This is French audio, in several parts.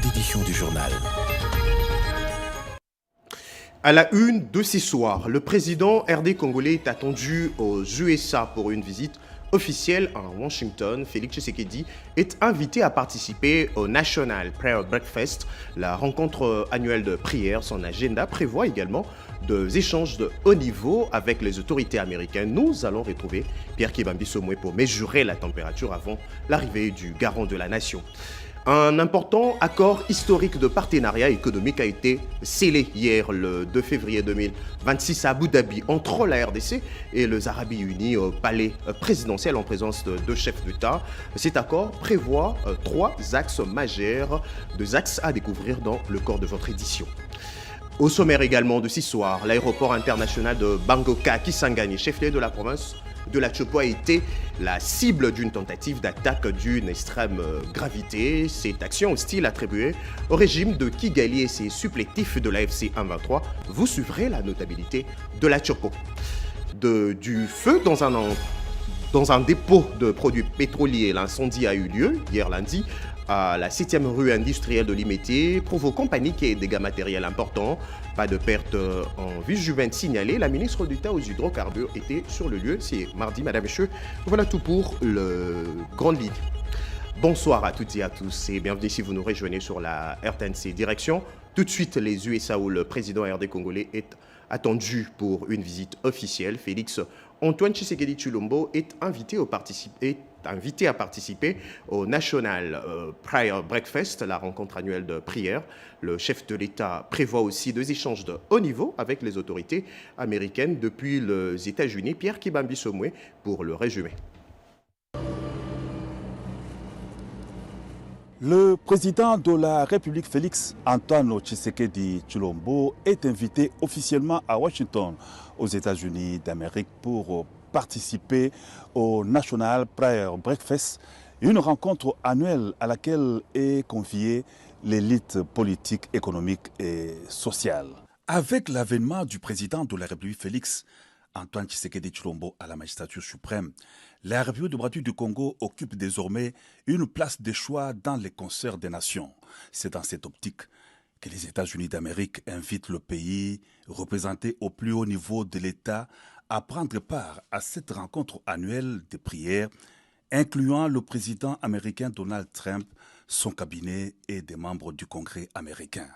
grande édition du journal. À la une de ce soir, le président RD congolais est attendu aux USA pour une visite officielle à Washington. Félix Tshisekedi est invité à participer au National Prayer Breakfast, la rencontre annuelle de prière. Son agenda prévoit également des échanges de haut niveau avec les autorités américaines. Nous allons retrouver Pierre Kibambi Somoué pour mesurer la température avant l'arrivée du garant de la nation. Un important accord historique de partenariat économique a été scellé hier, le 2 février 2026, à Abu Dhabi, entre la RDC et les Arabes Unis au palais présidentiel en présence de deux chefs d'État. Cet accord prévoit trois axes majeurs, deux axes à découvrir dans le corps de votre édition. Au sommaire également de ce soir, l'aéroport international de Bangoka, Kisangani, chef-lieu de la province de la Chopo, a été la cible d'une tentative d'attaque d'une extrême gravité. Cette action hostile attribuée au régime de Kigali et ses supplétifs de l'AFC 123, vous suivrez la notabilité de la Chopo. Du feu dans un dépôt de produits pétroliers, l'incendie a eu lieu hier lundi à la 7e rue industrielle de Limete, provoquant panique et dégâts matériels importants. Pas de perte en vie humaine signalée. La ministre d'État aux hydrocarbures était sur le lieu. C'est mardi, madame, monsieur. Voilà tout pour le Grande Ligne. Bonsoir à toutes et à tous et bienvenue si vous nous rejoignez sur la RTNC. Direction tout de suite les USA où le président RD congolais est attendu pour une visite officielle. Félix Antoine Tshisekedi Tshilombo est invité à participer au National Prayer Breakfast, la rencontre annuelle de prière. Le chef de l'État prévoit aussi deux échanges de haut niveau avec les autorités américaines depuis les États-Unis. Pierre Kibambi Somoué pour le résumé. Le président de la République, Félix Antoine Tshisekedi Tshilombo, est invité officiellement à Washington, aux États-Unis d'Amérique, pour participer au National Prayer Breakfast, une rencontre annuelle à laquelle est conviée l'élite politique, économique et sociale. Avec l'avènement du président de la République, Félix Antoine Tshisekedi Tshilombo, à la magistrature suprême, la République du Congo occupe désormais une place de choix dans les concerts des nations. C'est dans cette optique que les États-Unis d'Amérique invitent le pays représenté au plus haut niveau de l'État à prendre part à cette rencontre annuelle de prière, incluant le président américain Donald Trump, son cabinet et des membres du Congrès américain.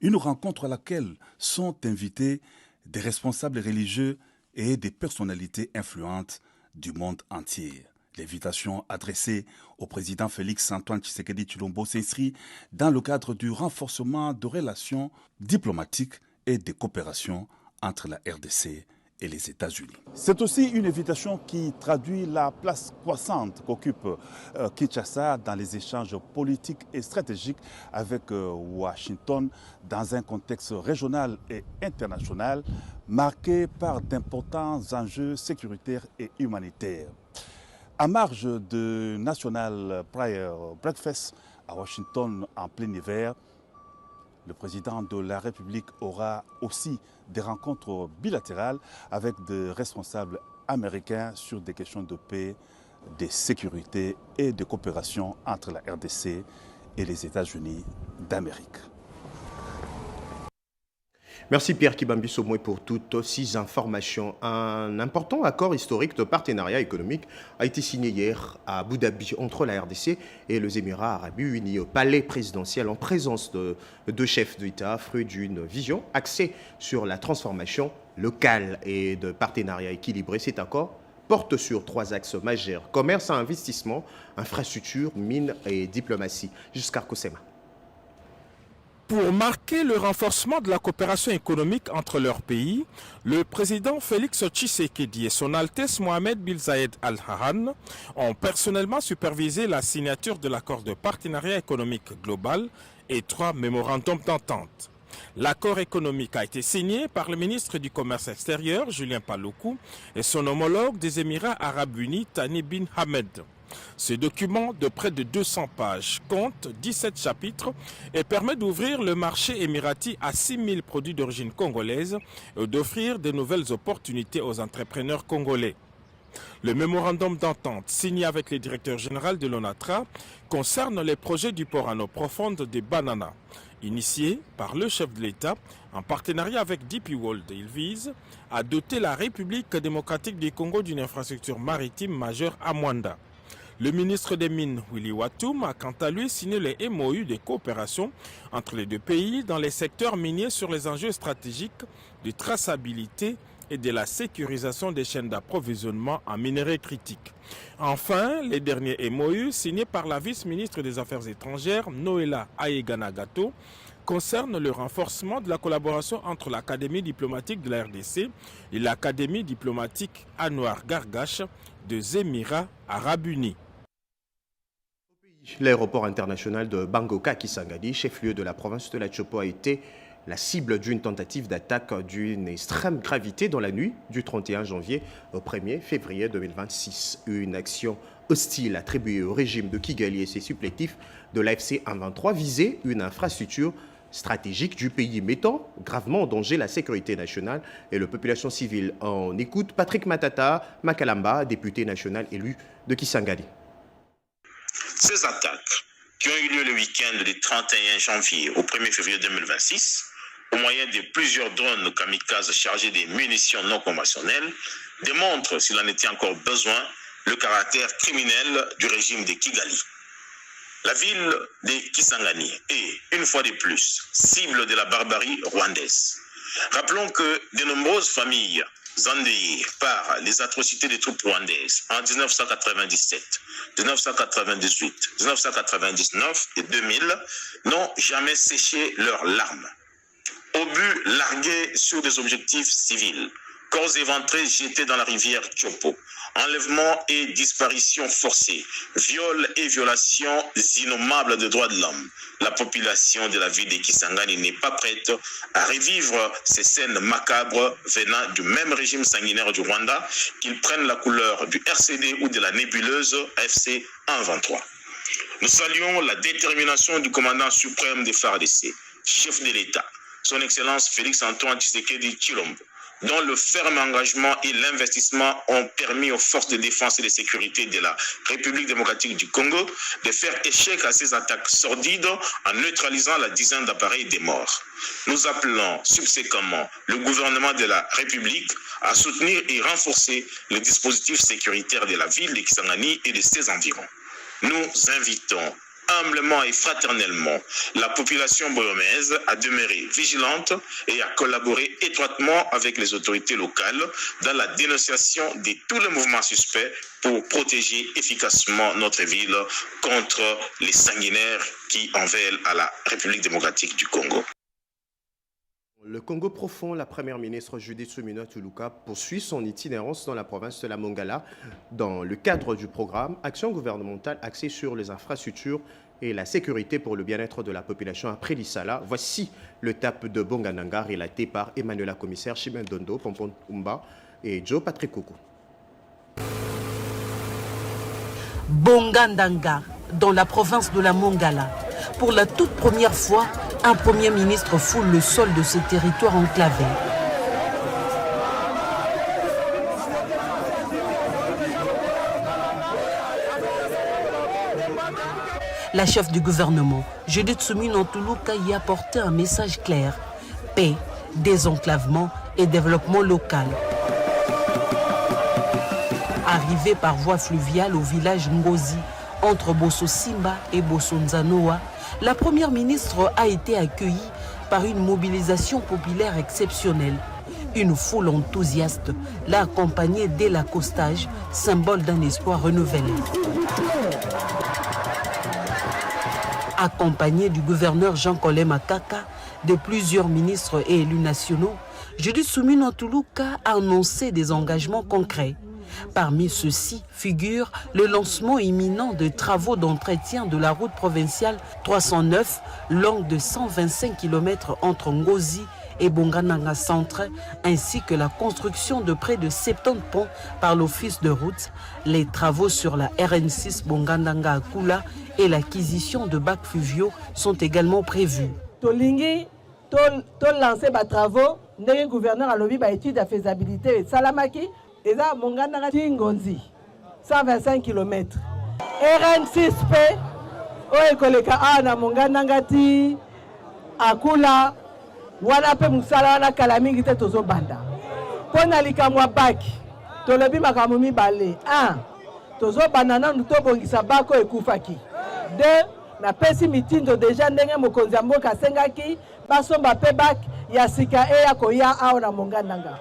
Une rencontre à laquelle sont invités des responsables religieux et des personnalités influentes du monde entier. L'invitation adressée au président Félix Antoine Tshisekedi Tshilombo s'inscrit dans le cadre du renforcement de relations diplomatiques et de coopération entre la RDC et les États-Unis. C'est aussi une invitation qui traduit la place croissante qu'occupe Kinshasa dans les échanges politiques et stratégiques avec Washington dans un contexte régional et international marqué par d'importants enjeux sécuritaires et humanitaires. À marge de National Prayer Breakfast à Washington en plein hiver, le président de la République aura aussi des rencontres bilatérales avec des responsables américains sur des questions de paix, de sécurité et de coopération entre la RDC et les États-Unis d'Amérique. Merci Pierre Kibambi Somoué pour toutes ces informations. Un important accord historique de partenariat économique a été signé hier à Abu Dhabi entre la RDC et les Émirats Arabes Unis au palais présidentiel en présence de deux chefs d'État, fruit d'une vision axée sur la transformation locale et de partenariat équilibré. Cet accord porte sur trois axes majeurs: commerce et investissement, infrastructure, mines et diplomatie. Jusqu'à Kosema. Pour marquer le renforcement de la coopération économique entre leurs pays, le président Félix Tshisekedi et son Altesse Mohamed bin Zayed Al Nahyan ont personnellement supervisé la signature de l'accord de partenariat économique global et trois mémorandums d'entente. L'accord économique a été signé par le ministre du Commerce extérieur, Julien Paluku, et son homologue des Émirats Arabes Unis, Thani bin Hamed. Ce document de près de 200 pages compte 17 chapitres et permet d'ouvrir le marché émirati à 6 000 produits d'origine congolaise et d'offrir de nouvelles opportunités aux entrepreneurs congolais. Le mémorandum d'entente signé avec les directeurs généraux de l'ONATRA concerne les projets du port en eau profonde des Bananas. Initié par le chef de l'État en partenariat avec DP World, il vise à doter la République démocratique du Congo d'une infrastructure maritime majeure à Mwanda. Le ministre des Mines, Willy Watoum, a quant à lui signé les MOU de coopération entre les deux pays dans les secteurs miniers sur les enjeux stratégiques de traçabilité et de la sécurisation des chaînes d'approvisionnement en minerais critiques. Enfin, les derniers MOU signés par la vice-ministre des Affaires étrangères, Noéla Ayeganagato, concernent le renforcement de la collaboration entre l'Académie diplomatique de la RDC et l'Académie diplomatique Anouar Gargache des Émirats arabes unis. L'aéroport international de Bangoka Kisangani, chef-lieu de la province de la Chopo, a été la cible d'une tentative d'attaque d'une extrême gravité dans la nuit du 31 janvier au 1er février 2026. Une action hostile attribuée au régime de Kigali et ses supplétifs de l'AFC 123 visait une infrastructure stratégique du pays, mettant gravement en danger la sécurité nationale et la population civile. On écoute Patrick Matata Makalamba, député national élu de Kisangani. Ces attaques, qui ont eu lieu le week-end du 31 janvier au 1er février 2026, au moyen de plusieurs drones kamikazes chargés de munitions non conventionnelles, démontrent, s'il en était encore besoin, le caractère criminel du régime de Kigali. La ville de Kisangani est, une fois de plus, cible de la barbarie rwandaise. Rappelons que de nombreuses familles endeuillées par les atrocités des troupes rwandaises en 1997, 1998, 1999 et 2000 n'ont jamais séché leurs larmes. Obus largués sur des objectifs civils, corps éventrés jetés dans la rivière Chopo, enlèvements et disparitions forcées, viols et violations innommables des droits de l'homme. La population de la ville de Kisangani n'est pas prête à revivre ces scènes macabres venant du même régime sanguinaire du Rwanda, qu'ils prennent la couleur du RCD ou de la nébuleuse AFC 123. Nous saluons la détermination du commandant suprême des FARDC, chef de l'État, son Excellence Félix-Antoine Tshisekedi Tshilombo, dont le ferme engagement et l'investissement ont permis aux forces de défense et de sécurité de la République démocratique du Congo de faire échec à ces attaques sordides en neutralisant la dizaine d'appareils des morts. Nous appelons subséquemment le gouvernement de la République à soutenir et renforcer le dispositif sécuritaire de la ville de Kisangani et de ses environs. Nous invitons humblement et fraternellement la population boyomaise à demeurer vigilante et à collaborer étroitement avec les autorités locales dans la dénonciation de tous les mouvements suspects pour protéger efficacement notre ville contre les sanguinaires qui en veulent à la République démocratique du Congo. Le Congo profond, la première ministre Judith Suminwa Tuluka poursuit son itinérance dans la province de la Mongala dans le cadre du programme Action gouvernementale axée sur les infrastructures et la sécurité pour le bien-être de la population après l'Issala. Voici le TAP de Bongananga relaté par Emmanuela Commissaire, Chimène Dondo, Pompon Umba et Joe Patrick Koko. Bongananga, dans la province de la Mongala. Pour la toute première fois, un premier ministre foule le sol de ce territoire enclavé. La chef du gouvernement, Judith Suminwa Tuluka, y a porté un message clair: paix, désenclavement et développement local. Arrivée par voie fluviale au village Ngozi, entre Bosso Simba et Bosso Nzanoa, la première ministre a été accueillie par une mobilisation populaire exceptionnelle. Une foule enthousiaste l'a accompagnée dès l'accostage, symbole d'un espoir renouvelé. Accompagnée du gouverneur Jean-Colin Makaka, de plusieurs ministres et élus nationaux, Judith Suminwa Tuluka a annoncé des engagements concrets. Parmi ceux-ci figure le lancement imminent de travaux d'entretien de la route provinciale 309, longue de 125 km entre Ngozi et Bongananga Centre, ainsi que la construction de près de 70 ponts par l'office de route, les travaux sur la RN6 Bongananga Akula et l'acquisition de bacs fluviaux sont également prévus. Tolingi, lancé des travaux, le gouverneur a lobby étude de faisabilité et Salamaki eza Monganda ti Ngonzi 125 km. RN6P oyo ekoleka awa na Monganda ngati akula wana pe musala wana kala mingi te tozobanda. Pona likambo ya baki tolobi makambo mibale. 1 tozobanda nanu tobongisa bako ekufaki. 2 na pesi mitindo deja ndenge mokonzi ya mboka asengaki basomba pe baki ya sika eya koya awa na Monganda.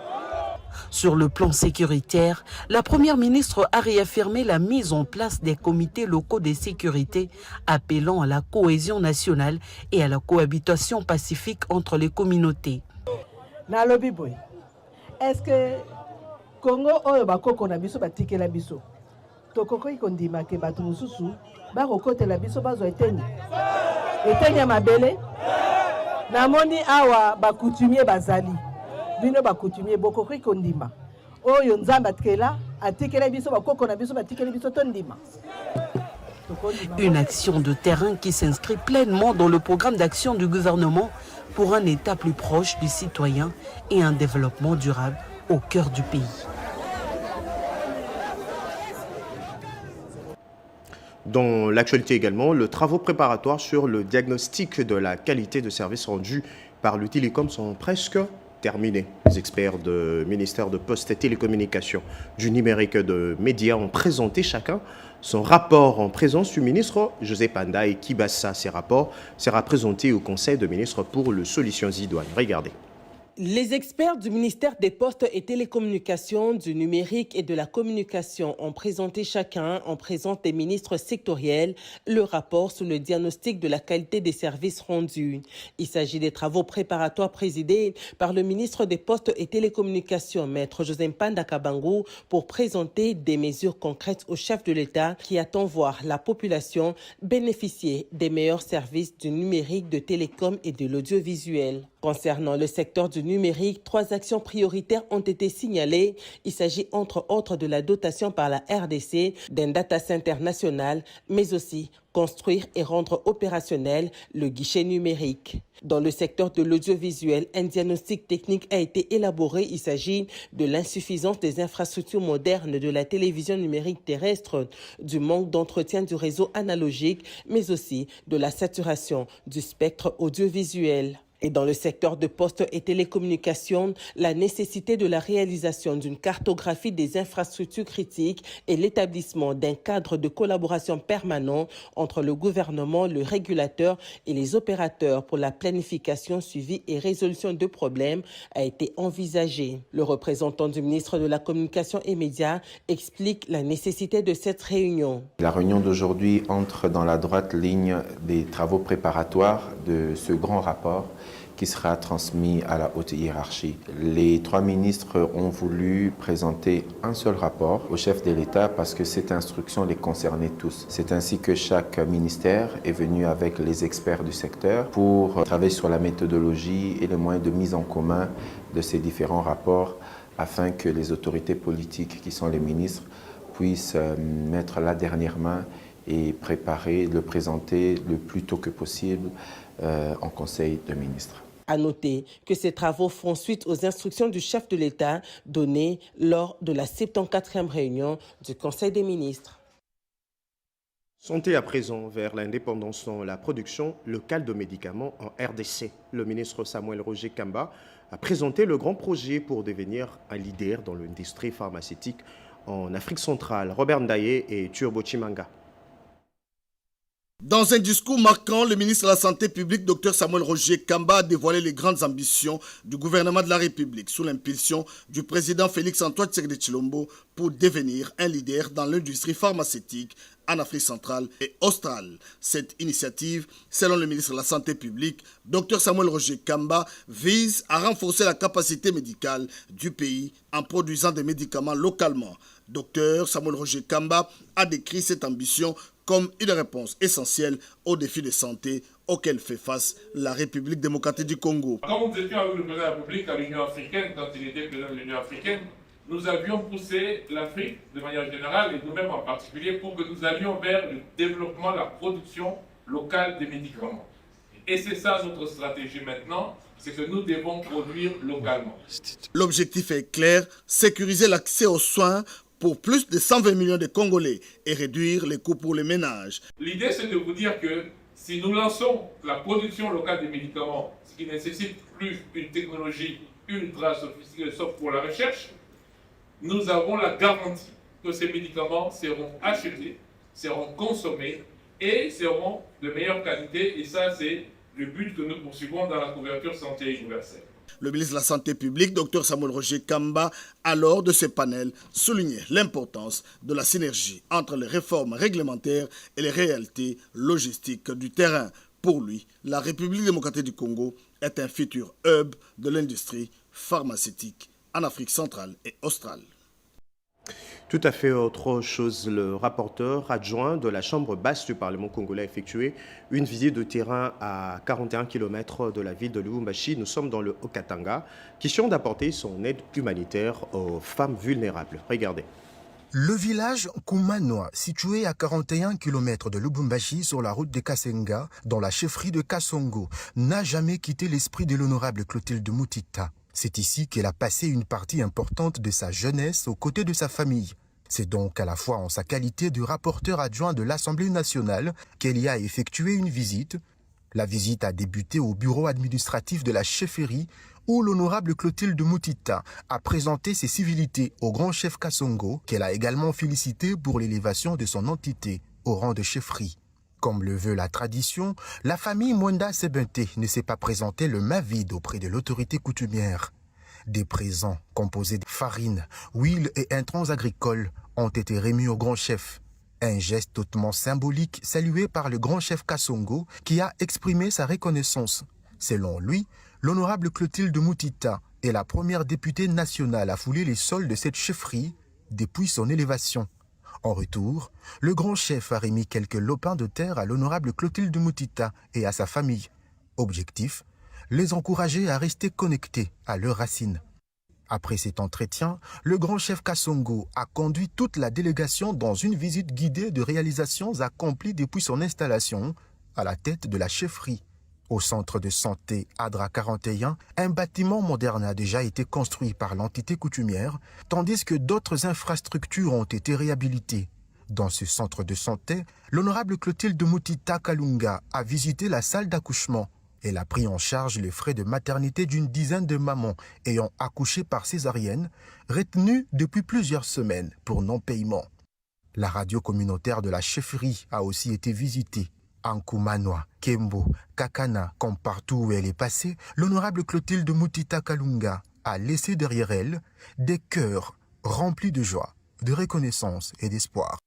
Sur le plan sécuritaire, la première ministre a réaffirmé la mise en place des comités locaux de sécurité appelant à la cohésion nationale et à la cohabitation pacifique entre les communautés. Est-ce que Congo oyo bakoko na biso batikela biso tokoko ikondima ke batu mususu bakokotela biso bazo eteni mabele namoni awa bakutumie bazali bino bakutumie bokoko ikondima oyo nzamba atikela biso bakoko na biso batikela biso tondima. Une action de terrain qui s'inscrit pleinement dans le programme d'action du gouvernement pour un État plus proche du citoyen et un développement durable au cœur du pays. Dans l'actualité également, le travaux préparatoires sur le diagnostic de la qualité de services rendus par le télécom sont presque terminés. Les experts du ministère de Postes et Télécommunications, du numérique et de médias ont présenté chacun son rapport en présence du ministre José Panda et Kibassa. Ces rapports sera présenté au Conseil des ministres pour le Solutions idoines. Regardez. Les experts du ministère des Postes et Télécommunications, du numérique et de la communication ont présenté chacun, en présence des ministres sectoriels, le rapport sur le diagnostic de la qualité des services rendus. Il s'agit des travaux préparatoires présidés par le ministre des Postes et Télécommunications, Maître José Panda Kabangu, pour présenter des mesures concrètes au chef de l'État qui attend voir la population bénéficier des meilleurs services du numérique, de télécom et de l'audiovisuel. Concernant le secteur du numérique, 3 actions prioritaires ont été signalées. Il s'agit entre autres de la dotation par la RDC d'un data center national, mais aussi construire et rendre opérationnel le guichet numérique. Dans le secteur de l'audiovisuel, un diagnostic technique a été élaboré. Il s'agit de l'insuffisance des infrastructures modernes de la télévision numérique terrestre, du manque d'entretien du réseau analogique, mais aussi de la saturation du spectre audiovisuel. Et dans le secteur de postes et télécommunications, la nécessité de la réalisation d'une cartographie des infrastructures critiques et l'établissement d'un cadre de collaboration permanent entre le gouvernement, le régulateur et les opérateurs pour la planification, suivi et résolution de problèmes a été envisagé. Le représentant du ministre de la Communication et Médias explique la nécessité de cette réunion. La réunion d'aujourd'hui entre dans la droite ligne des travaux préparatoires de ce grand rapport qui sera transmis à la haute hiérarchie. Les 3 ministres ont voulu présenter un seul rapport au chef de l'État parce que cette instruction les concernait tous. C'est ainsi que chaque ministère est venu avec les experts du secteur pour travailler sur la méthodologie et les moyens de mise en commun de ces différents rapports afin que les autorités politiques qui sont les ministres puissent mettre la dernière main et préparer, le présenter le plus tôt que possible en Conseil de ministres. À noter que ces travaux font suite aux instructions du chef de l'État données lors de la 74e réunion du Conseil des ministres. Santé à présent vers l'indépendance dans la production locale de médicaments en RDC. Le ministre Samuel Roger Kamba a présenté le grand projet pour devenir un leader dans l'industrie pharmaceutique en Afrique centrale. Robert Ndaye et Turbo Chimanga. Dans un discours marquant, le ministre de la Santé publique, Dr Samuel Roger Kamba, a dévoilé les grandes ambitions du gouvernement de la République sous l'impulsion du président Félix-Antoine Tshisekedi Tshilombo pour devenir un leader dans l'industrie pharmaceutique en Afrique centrale et australe. Cette initiative, selon le ministre de la Santé publique, Dr Samuel Roger Kamba, vise à renforcer la capacité médicale du pays en produisant des médicaments localement. Dr Samuel Roger Kamba a décrit cette ambition comme une réponse essentielle aux défis de santé auxquels fait face la République démocratique du Congo. Quand nous étions avec le président de la République à l'Union africaine, quand il était président de l'Union africaine, nous avions poussé l'Afrique de manière générale et nous-mêmes en particulier pour que nous allions vers le développement, la production locale des médicaments. Et c'est ça notre stratégie maintenant, c'est que nous devons produire localement. L'objectif est clair, sécuriser l'accès aux soins pour plus de 120 millions de Congolais et réduire les coûts pour les ménages. L'idée, c'est de vous dire que si nous lançons la production locale des médicaments, ce qui nécessite plus une technologie ultra sophistiquée sauf pour la recherche, nous avons la garantie que ces médicaments seront achetés, seront consommés et seront de meilleure qualité. Et ça, c'est le but que nous poursuivons dans la couverture santé universelle. Le ministre de la Santé publique, Dr Samuel Roger Kamba, a lors de ce panel souligné l'importance de la synergie entre les réformes réglementaires et les réalités logistiques du terrain. Pour lui, la République démocratique du Congo est un futur hub de l'industrie pharmaceutique en Afrique centrale et australe. Tout à fait autre chose, le rapporteur adjoint de la Chambre basse du Parlement congolais a effectué une visite de terrain à 41 km de la ville de Lubumbashi. Nous sommes dans le Haut-Katanga. Question d'apporter son aide humanitaire aux femmes vulnérables. Regardez. Le village Koumanoa, situé à 41 km de Lubumbashi sur la route de Kasenga, dans la chefferie de Kasongo, n'a jamais quitté l'esprit de l'honorable Clotilde Mutita. C'est ici qu'elle a passé une partie importante de sa jeunesse aux côtés de sa famille. C'est donc à la fois en sa qualité de rapporteur adjoint de l'Assemblée nationale qu'elle y a effectué une visite. La visite a débuté au bureau administratif de la chefferie où l'honorable Clotilde Mutita a présenté ses civilités au grand chef Kasongo, qu'elle a également félicité pour l'élévation de son entité au rang de chefferie. Comme le veut la tradition, la famille Mwenda Sebente ne s'est pas présentée le main vide auprès de l'autorité coutumière. Des présents composés de farine, huile et intrants agricoles ont été remis au grand chef. Un geste hautement symbolique salué par le grand chef Kasongo qui a exprimé sa reconnaissance. Selon lui, l'honorable Clotilde Mutita est la première députée nationale à fouler les sols de cette chefferie depuis son élévation. En retour, le grand chef a remis quelques lopins de terre à l'honorable Clotilde Mutita et à sa famille. Objectif, les encourager à rester connectés à leurs racines. Après cet entretien, le grand chef Kasongo a conduit toute la délégation dans une visite guidée de réalisations accomplies depuis son installation à la tête de la chefferie. Au centre de santé Adra 41, un bâtiment moderne a déjà été construit par l'entité coutumière, tandis que d'autres infrastructures ont été réhabilitées. Dans ce centre de santé, l'honorable Clotilde Mutita Kalunga a visité la salle d'accouchement. Elle a pris en charge les frais de maternité d'une dizaine de mamans ayant accouché par césarienne, retenues depuis plusieurs semaines pour non-paiement. La radio communautaire de la chefferie a aussi été visitée. En Koumanoa, Kembo, Kakana, comme partout où elle est passée, l'honorable Clotilde Mutita Kalunga a laissé derrière elle des cœurs remplis de joie, de reconnaissance et d'espoir.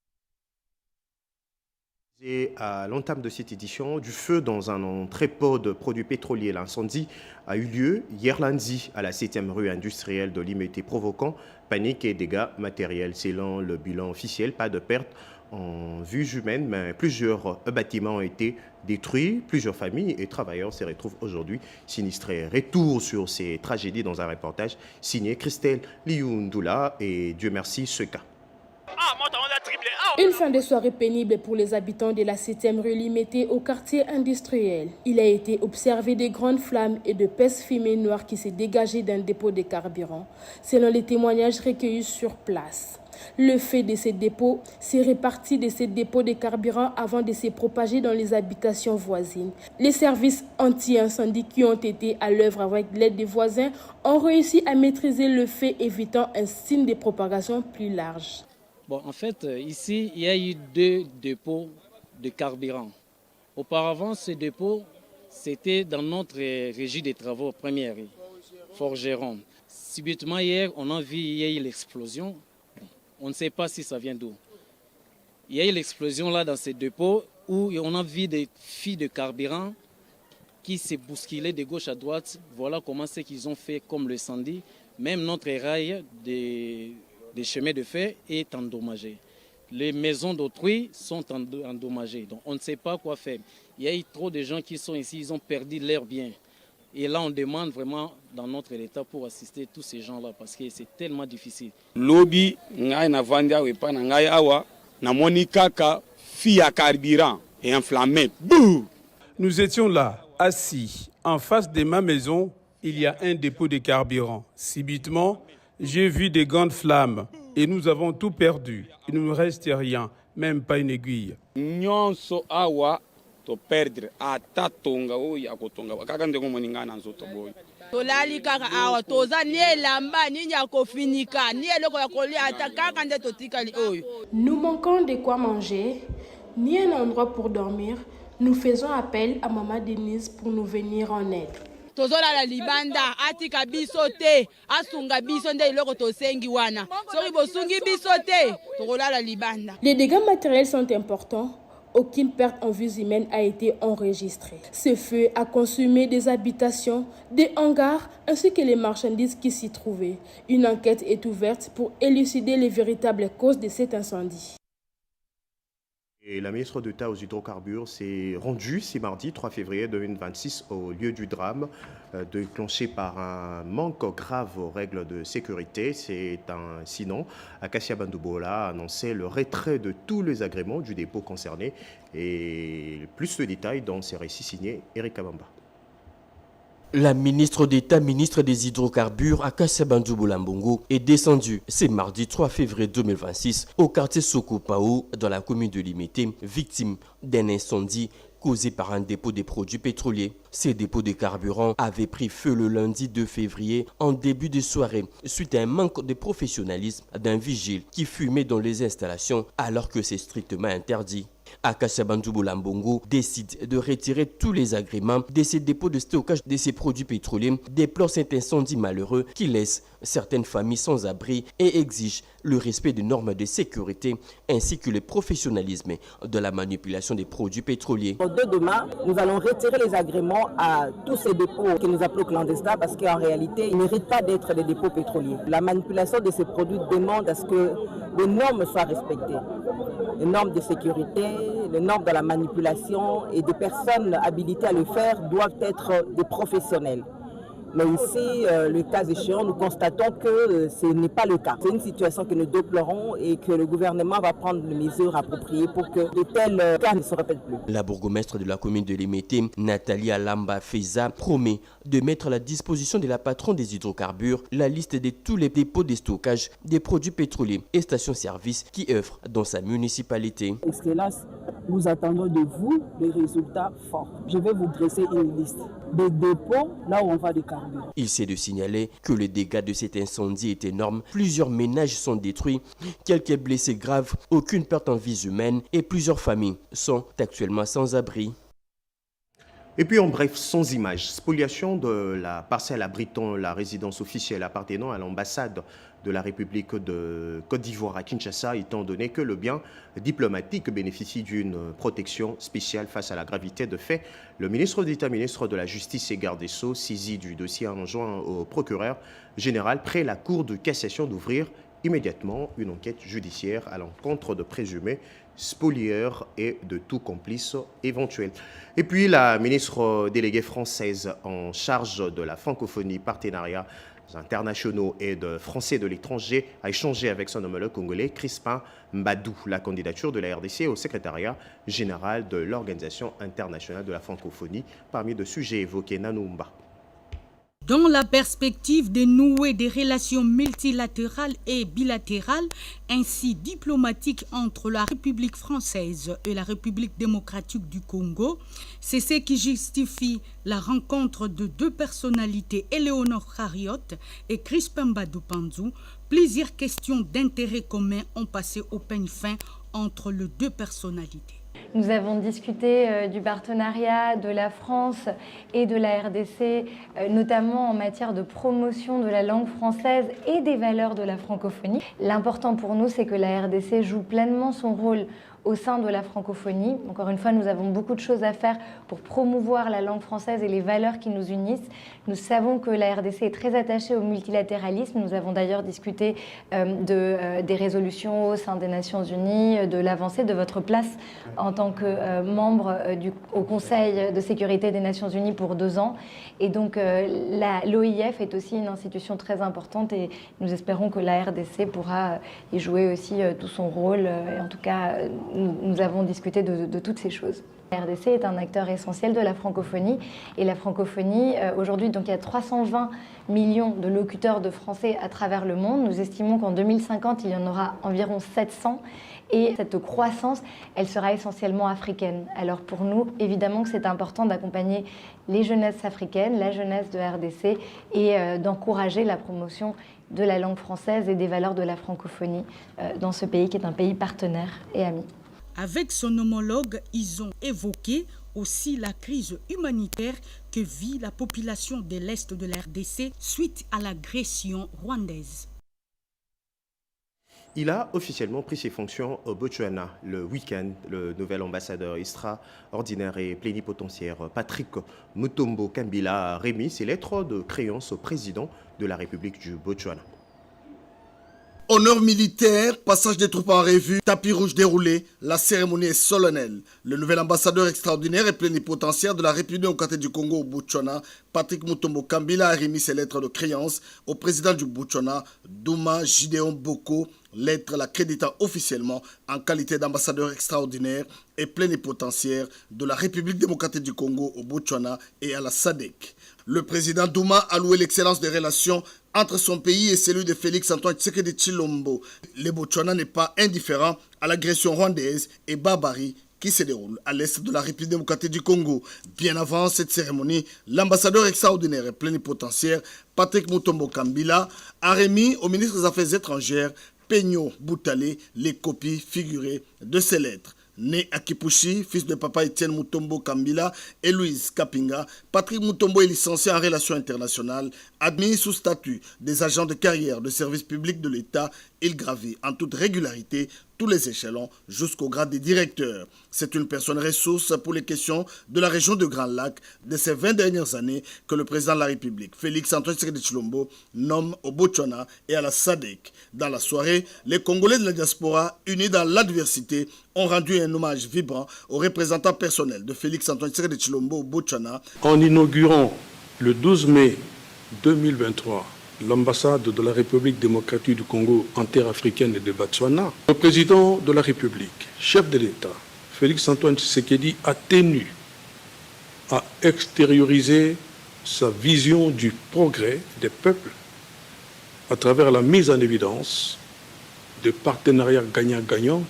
Et à l'entame de cette édition, du feu dans un entrepôt de produits pétroliers. L'incendie a eu lieu hier lundi à la 7e rue industrielle de Limete, provoquant panique et dégâts matériels. Selon le bilan officiel, pas de perte en vue humaine, mais plusieurs bâtiments ont été détruits. Plusieurs familles et travailleurs se retrouvent aujourd'hui sinistrés. Retour sur ces tragédies dans un reportage signé Christelle Lioundoula et Dieu merci Seka. Une fin de soirée pénible pour les habitants de la 7e rue Limete au quartier industriel. Il a été observé de grandes flammes et de peste fumée noire qui s'est dégagée d'un dépôt de carburant, selon les témoignages recueillis sur place. Le feu de ces dépôts s'est réparti de ces dépôts de carburant avant de se propager dans les habitations voisines. Les services anti-incendie qui ont été à l'œuvre avec l'aide des voisins ont réussi à maîtriser le feu, évitant un signe de propagation plus large. Bon, en fait, ici, il y a eu 2 dépôts de carburant. Auparavant, ce dépôt, c'était dans notre régie des travaux première, Forgeron. Subitement, hier, on a vu il y a eu l'explosion. On ne sait pas si ça vient d'où. Il y a eu l'explosion là dans ces dépôts où on a vu des filles de carburant qui s'est bousculé de gauche à droite. Voilà comment c'est qu'ils ont fait comme le incendie. Même notre rail des chemins de fer est endommagé. Les maisons d'autrui sont endommagées. Donc on ne sait pas quoi faire. Il y a eu trop de gens qui sont ici, ils ont perdu leurs biens. Et là, on demande vraiment dans notre État pour assister tous ces gens-là parce que c'est tellement difficile. Lobby, ngai na vandia wepa na ngai awa, na moni kaka fi à carburant et enflammé. Bouh! Nous étions là, assis, en face de ma maison, il y a un dépôt de carburant. Subitement, j'ai vu des grandes flammes et nous avons tout perdu. Il ne nous reste rien, même pas une aiguille. Nyonso awa to perdre ata tonga o ya kotonga kaka ndeko moningana nzoto boy. Tolali kaka awa toza ni elamba ni ya kofinika ni eloko ya kolia ata kaka nde totikali oyo. Nous manquons de quoi manger, ni un endroit pour dormir. Nous faisons appel à Maman Denise pour nous venir en aide. Tozola la libanda atika bisote asunga biso nde iloko tosengi wana soki bosungi bisote tokola la libanda. Les dégâts matériels sont importants. Aucune perte en vies humaines a été enregistrée. Ce feu a consumé des habitations, des hangars ainsi que les marchandises qui s'y trouvaient. Une enquête est ouverte pour élucider les véritables causes de cet incendie. Et la ministre d'État aux hydrocarbures s'est rendue ce mardi 3 février 2026 au lieu du drame déclenché par un manque grave aux règles de sécurité. C'est un sinon. Acacia Bandoubola a annoncé le retrait de tous les agréments du dépôt concerné. Et plus de détails dans ces récits signés Eric Abamba. La ministre d'État, ministre des Hydrocarbures, Acacia Bandoubola Mbongo, est descendue ce mardi 3 février 2026 au quartier Sokopao, dans la commune de Limité, victime d'un incendie causé par un dépôt de produits pétroliers. Ces dépôts de carburant avaient pris feu le lundi 2 février en début de soirée, suite à un manque de professionnalisme d'un vigile qui fumait dans les installations alors que c'est strictement interdit. Acacia Bandoubola Mbongo décide de retirer tous les agréments de ces dépôts de stockage de ces produits pétroliers, déplore cet incendie malheureux qui laisse certaines familles sans abri et exige le respect des normes de sécurité ainsi que le professionnalisme de la manipulation des produits pétroliers. Dès demain, nous allons retirer les agréments à tous ces dépôts que nous appelons clandestins parce qu'en réalité, ils ne méritent pas d'être des dépôts pétroliers. La manipulation de ces produits demande à ce que les normes soient respectées. Les normes de sécurité, les normes de la manipulation et des personnes habilitées à le faire doivent être des professionnels. Mais ici, le cas échéant, nous constatons que ce n'est pas le cas. C'est une situation que nous déplorons et que le gouvernement va prendre les mesures appropriées pour que de tels cas ne se répètent plus. La bourgmestre de la commune de Limité, Nathalie Alamba Feza, promet de mettre à la disposition de la patronne des hydrocarbures la liste de tous les dépôts de stockage des produits pétroliers et stations-service qui œuvrent dans sa municipalité. Hélas, nous attendons de vous des résultats forts. Je vais vous dresser une liste des dépôts là où on va des carburants. Il s'est de signaler que les dégâts de cet incendie est énorme. Plusieurs ménages sont détruits, quelques blessés graves, aucune perte en vies humaines et plusieurs familles sont actuellement sans abri. Et puis en bref, sans images, spoliation de la parcelle abritant la résidence officielle appartenant à l'ambassade de la République de Côte d'Ivoire à Kinshasa, étant donné que le bien diplomatique bénéficie d'une protection spéciale face à la gravité de fait. Le ministre d'État, ministre de la Justice et garde des Sceaux, saisi du dossier, enjoint au procureur général près la Cour de cassation d'ouvrir immédiatement une enquête judiciaire à l'encontre de présumés spolieurs et de tout complice éventuel. Et puis la ministre déléguée française en charge de la francophonie, partenariats internationaux et de français de l'étranger a échangé avec son homologue congolais Crispin Mbadou la candidature de la RDC au secrétariat général de l'Organisation internationale de la francophonie. Parmi de sujets évoqués, Nanoumba. Dans la perspective de nouer des relations multilatérales et bilatérales, ainsi diplomatiques entre la République française et la République démocratique du Congo, c'est ce qui justifie la rencontre de deux personnalités, Éléonore Hariot et Crispin Mbadou Panzou. Plusieurs questions d'intérêt commun ont passé au peigne fin entre les deux personnalités. Nous avons discuté du partenariat de la France et de la RDC, notamment en matière de promotion de la langue française et des valeurs de la francophonie. L'important pour nous, c'est que la RDC joue pleinement son rôle au sein de la francophonie. Encore une fois, nous avons beaucoup de choses à faire pour promouvoir la langue française et les valeurs qui nous unissent. Nous savons que la RDC est très attachée au multilatéralisme. Nous avons d'ailleurs discuté des résolutions au sein des Nations Unies, de l'avancée de votre place en tant que membre au Conseil de sécurité des Nations Unies pour 2 ans. Et donc l'OIF est aussi une institution très importante et nous espérons que la RDC pourra y jouer aussi tout son rôle. Et en tout cas, nous avons discuté de toutes ces choses. La RDC est un acteur essentiel de la francophonie et la francophonie, aujourd'hui, donc il y a 320 millions de locuteurs de français à travers le monde. Nous estimons qu'en 2050, il y en aura environ 700 et cette croissance, elle sera essentiellement africaine. Alors pour nous, évidemment que c'est important d'accompagner les jeunesses africaines, la jeunesse de RDC et d'encourager la promotion de la langue française et des valeurs de la francophonie dans ce pays qui est un pays partenaire et ami. Avec son homologue, ils ont évoqué aussi la crise humanitaire que vit la population de l'Est de la RDC suite à l'agression rwandaise. Il a officiellement pris ses fonctions au Botswana le week-end. Le nouvel ambassadeur extraordinaire et plénipotentiaire Patrick Mutombo Kambila a remis ses lettres de créance au président de la République du Botswana. Honneur militaire, passage des troupes en revue, tapis rouge déroulé, la cérémonie est solennelle. Le nouvel ambassadeur extraordinaire et plénipotentiaire de la République démocratique du Congo au Botswana, Patrick Mutombo Kambila, a remis ses lettres de créance au président du Botswana, Douma Gideon Boko, lettre l'accréditant officiellement en qualité d'ambassadeur extraordinaire et plénipotentiaire de la République démocratique du Congo au Botswana et à la SADC. Le président Douma a loué l'excellence des relations entre son pays et celui de Félix Antoine Tshisekedi Tshilombo. Le Botswana n'est pas indifférent à l'agression rwandaise et barbarie qui se déroule à l'est de la République démocratique du Congo. Bien avant cette cérémonie, l'ambassadeur extraordinaire et plénipotentiaire Patrick Mutombo Kambila a remis au ministre des Affaires étrangères Peigno Boutale les copies figurées de ces lettres. Né à Kipushi, fils de papa Etienne Mutombo Kambila et Louise Kapinga, Patrick Mutombo est licencié en relations internationales, admis sous statut des agents de carrière de service public de l'État. Il gravit en toute régularité tous les échelons jusqu'au grade de directeur. C'est une personne ressource pour les questions de la région de Grand Lac de ces 20 dernières années que le président de la République, Félix Antoine Tshisekedi Tshilombo, nomme au Botswana et à la SADC. Dans la soirée, les Congolais de la diaspora, unis dans l'adversité, ont rendu un hommage vibrant aux représentants personnels de Félix Antoine Tshisekedi Tshilombo au Botswana. En inaugurant le 12 mai 2023 l'ambassade de la République démocratique du Congo en terre africaine et de Botswana, le président de la République, chef de l'État, Félix Antoine Tshisekedi, a tenu à extérioriser sa vision du progrès des peuples à travers la mise en évidence de partenariats gagnant-gagnant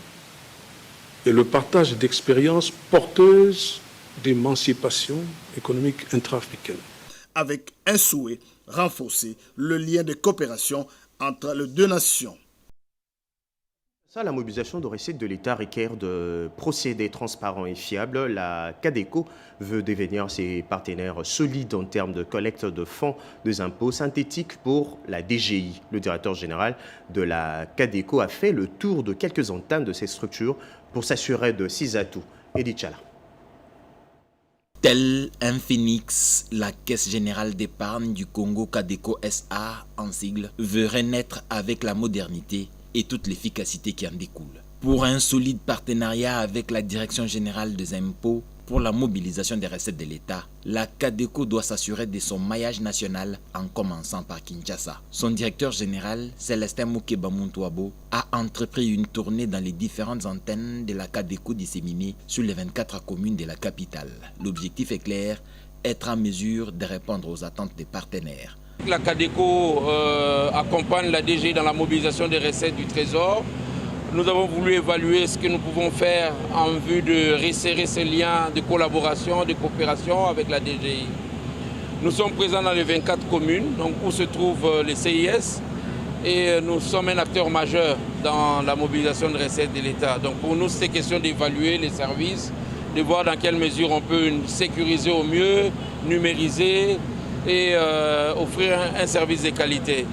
et le partage d'expériences porteuses d'émancipation économique intra-africaine. Avec un souhait, renforcer le lien de coopération entre les deux nations. La mobilisation de recettes de l'État requiert de procédés transparents et fiables. La CADECO veut devenir ses partenaires solides en termes de collecte de fonds des impôts synthétiques pour la DGI. Le directeur général de la CADECO a fait le tour de quelques antennes de ces structures pour s'assurer de 6 atouts. Edith Chala. Tel un phénix, la Caisse générale d'épargne du Congo CADECO SA, en sigle, veut renaître avec la modernité et toute l'efficacité qui en découle. Pour un solide partenariat avec la Direction générale des impôts pour la mobilisation des recettes de l'État, la CADECO doit s'assurer de son maillage national en commençant par Kinshasa. Son directeur général, Célestin Moukeba Muntouabo, a entrepris une tournée dans les différentes antennes de la CADECO disséminées sur les 24 communes de la capitale. L'objectif est clair, être en mesure de répondre aux attentes des partenaires. La CADECO accompagne la DGI dans la mobilisation des recettes du Trésor. Nous avons voulu évaluer ce que nous pouvons faire en vue de resserrer ce lien de collaboration, de coopération avec la DGI. Nous sommes présents dans les 24 communes donc où se trouvent les CIS et nous sommes un acteur majeur dans la mobilisation de recettes de l'État. Donc pour nous, c'est question d'évaluer les services, de voir dans quelle mesure on peut sécuriser au mieux, numériser et offrir un service de qualité.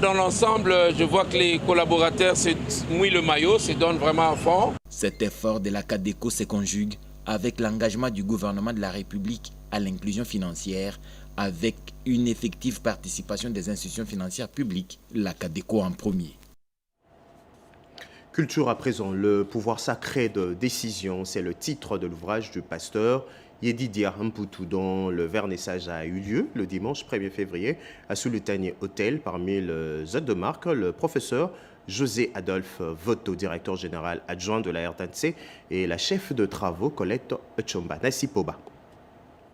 Dans l'ensemble, je vois que les collaborateurs se mouillent le maillot, se donnent vraiment à fond. Cet effort de la CADECO se conjugue avec l'engagement du gouvernement de la République à l'inclusion financière, avec une effective participation des institutions financières publiques, la CADECO en premier. Culture à présent, le pouvoir sacré de décision, c'est le titre de l'ouvrage du pasteur Yedidia Mputu, dont le vernissage a eu lieu le dimanche 1er février à Sultani Hotel. Parmi les hôtes de marque, le professeur José Adolphe Voto, directeur général adjoint de la RTNC, et la chef de travaux Colette Chomba Nasipoba.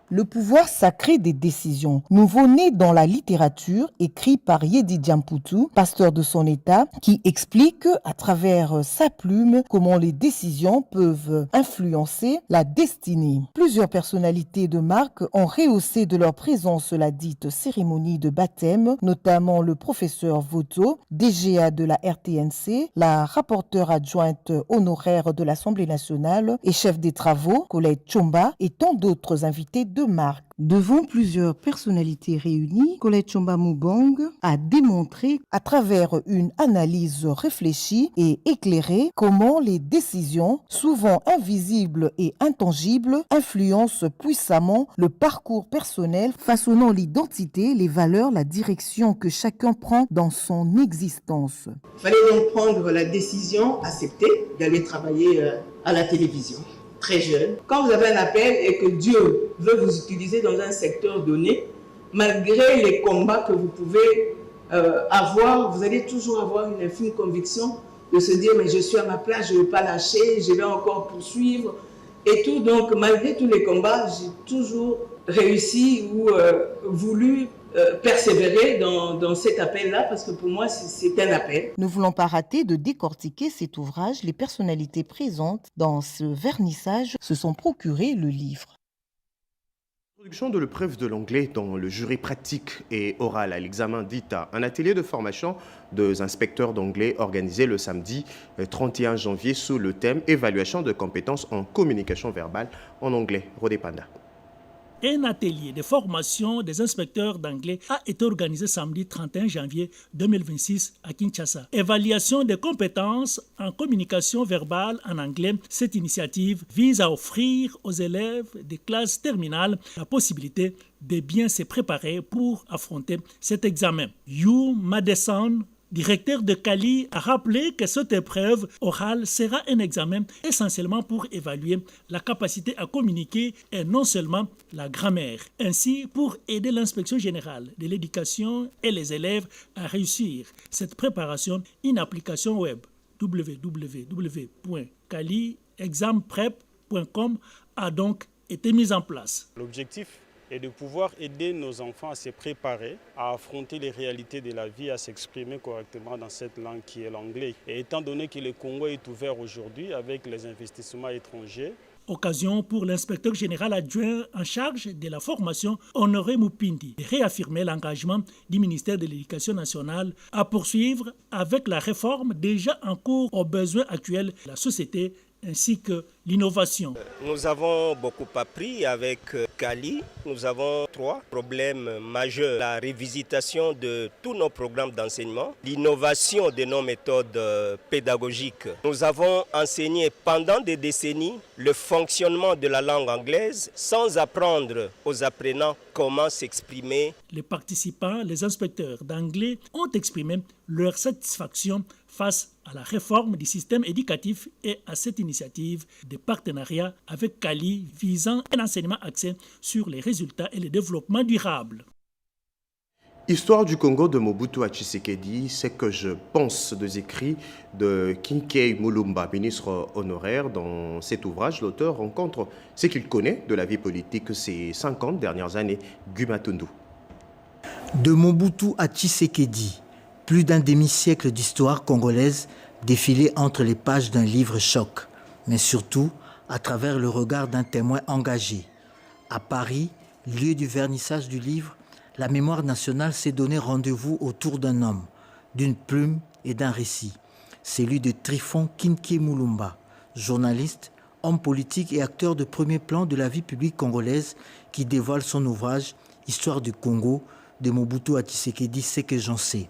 Le pouvoir sacré des décisions, nouveau-né dans la littérature, écrit par Yedidia Mputu, pasteur de son État, qui explique à travers sa plume comment les décisions peuvent influencer la destinée. Plusieurs personnalités de marque ont rehaussé de leur présence la dite cérémonie de baptême, notamment le professeur Voto, DGA de la RTNC, la rapporteure adjointe honoraire de l'Assemblée nationale et chef des travaux, Colette Chomba, et tant d'autres invités de marque. Devant plusieurs personnalités réunies, Colette Chomba Mubong a démontré à travers une analyse réfléchie et éclairée comment les décisions, souvent invisibles et intangibles, influencent puissamment le parcours personnel, façonnant l'identité, les valeurs, la direction que chacun prend dans son existence. Il fallait donc prendre la décision, accepter d'aller travailler à la télévision. Très jeune. Quand vous avez un appel et que Dieu veut vous utiliser dans un secteur donné, malgré les combats que vous pouvez avoir, vous allez toujours avoir une infime conviction de se dire mais je suis à ma place, je ne vais pas lâcher, je vais encore poursuivre et tout. Donc malgré tous les combats, j'ai toujours réussi ou voulu persévérer dans cet appel-là, parce que pour moi, c'est un appel. Ne voulant pas rater de décortiquer cet ouvrage, les personnalités présentes dans ce vernissage se sont procuré le livre. Introduction de l'épreuve de l'anglais dans le jury pratique et oral à l'examen d'ITA. Un atelier de formation des inspecteurs d'anglais organisé le samedi 31 janvier sous le thème « Évaluation de compétences en communication verbale en anglais ». Rodé Panda. Un atelier de formation des inspecteurs d'anglais a été organisé samedi 31 janvier 2026 à Kinshasa. Évaluation des compétences en communication verbale en anglais. Cette initiative vise à offrir aux élèves des classes terminales la possibilité de bien se préparer pour affronter cet examen. You Madison, directeur de Cali, a rappelé que cette épreuve orale sera un examen essentiellement pour évaluer la capacité à communiquer et non seulement la grammaire. Ainsi, pour aider l'inspection générale de l'éducation et les élèves à réussir cette préparation, une application web www.caliexamprep.com a donc été mise en place. L'objectif et de pouvoir aider nos enfants à se préparer, à affronter les réalités de la vie, à s'exprimer correctement dans cette langue qui est l'anglais. Et étant donné que le Congo est ouvert aujourd'hui avec les investissements étrangers, occasion pour l'inspecteur général adjoint en charge de la formation, Honoré Mupindi, de réaffirmer l'engagement du ministère de l'Éducation nationale à poursuivre avec la réforme déjà en cours aux besoins actuels de la société ainsi que l'innovation. Nous avons beaucoup appris avec Cali. Nous avons 3 problèmes majeurs. La révisitation de tous nos programmes d'enseignement, l'innovation de nos méthodes pédagogiques. Nous avons enseigné pendant des décennies le fonctionnement de la langue anglaise sans apprendre aux apprenants comment s'exprimer. Les participants, les inspecteurs d'anglais, ont exprimé leur satisfaction face à la réforme du système éducatif et à cette initiative de partenariat avec Cali visant un enseignement axé sur les résultats et le développement durable. Histoire du Congo de Mobutu à Tshisekedi, c'est que je pense des écrits de Kinkei Mulumba, ministre honoraire. Dans cet ouvrage, l'auteur rencontre ce qu'il connaît de la vie politique ces 50 dernières années. Gumatundu. De Mobutu à Tshisekedi, plus d'un demi-siècle d'histoire congolaise défilée entre les pages d'un livre choc, mais surtout à travers le regard d'un témoin engagé. À Paris, lieu du vernissage du livre, la mémoire nationale s'est donné rendez-vous autour d'un homme, d'une plume et d'un récit, celui de Trifon Kinkei Mulumba, journaliste, homme politique et acteur de premier plan de la vie publique congolaise qui dévoile son ouvrage « Histoire du Congo » de Mobutu à Tshisekedi, c'est que j'en sais.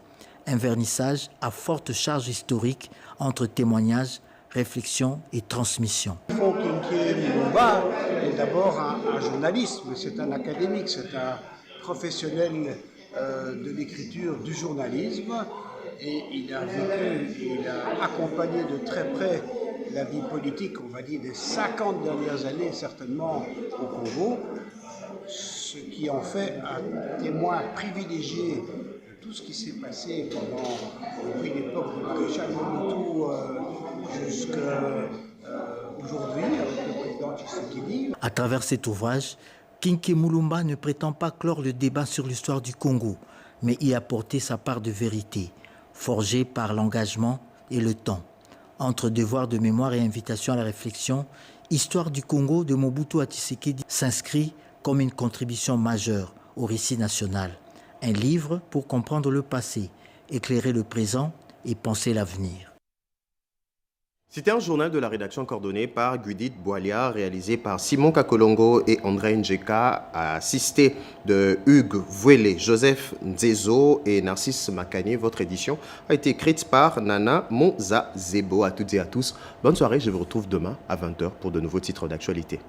Un vernissage à forte charge historique entre témoignages, réflexion et transmission. Kinkei Mulumba est d'abord un journaliste, mais c'est un académique, c'est un professionnel de l'écriture, du journalisme. et il a vécu, il a accompagné de très près la vie politique, on va dire, des 50 dernières années, certainement au Congo, ce qui en fait un témoin privilégié de tout ce qui s'est passé depuis l'époque du maréchal Mobutu jusqu'à aujourd'hui avec le président Tshisekedi. À travers cet ouvrage, Kinké Mulumba ne prétend pas clore le débat sur l'histoire du Congo, mais y apporter sa part de vérité, forgée par l'engagement et le temps. Entre devoir de mémoire et invitation à la réflexion, Histoire du Congo de Mobutu à Tshisekedi s'inscrit comme une contribution majeure au récit national. Un livre pour comprendre le passé, éclairer le présent et penser l'avenir. C'était un journal de la rédaction coordonné par Judith Boalia, réalisé par Simon Kakolongo et André Njeka, assisté de Hugues Vuele, Joseph Nzezo et Narcisse Makani. Votre édition a été écrite par Nana Monza Zebo. À toutes et à tous, bonne soirée. Je vous retrouve demain à 20h pour de nouveaux titres d'actualité.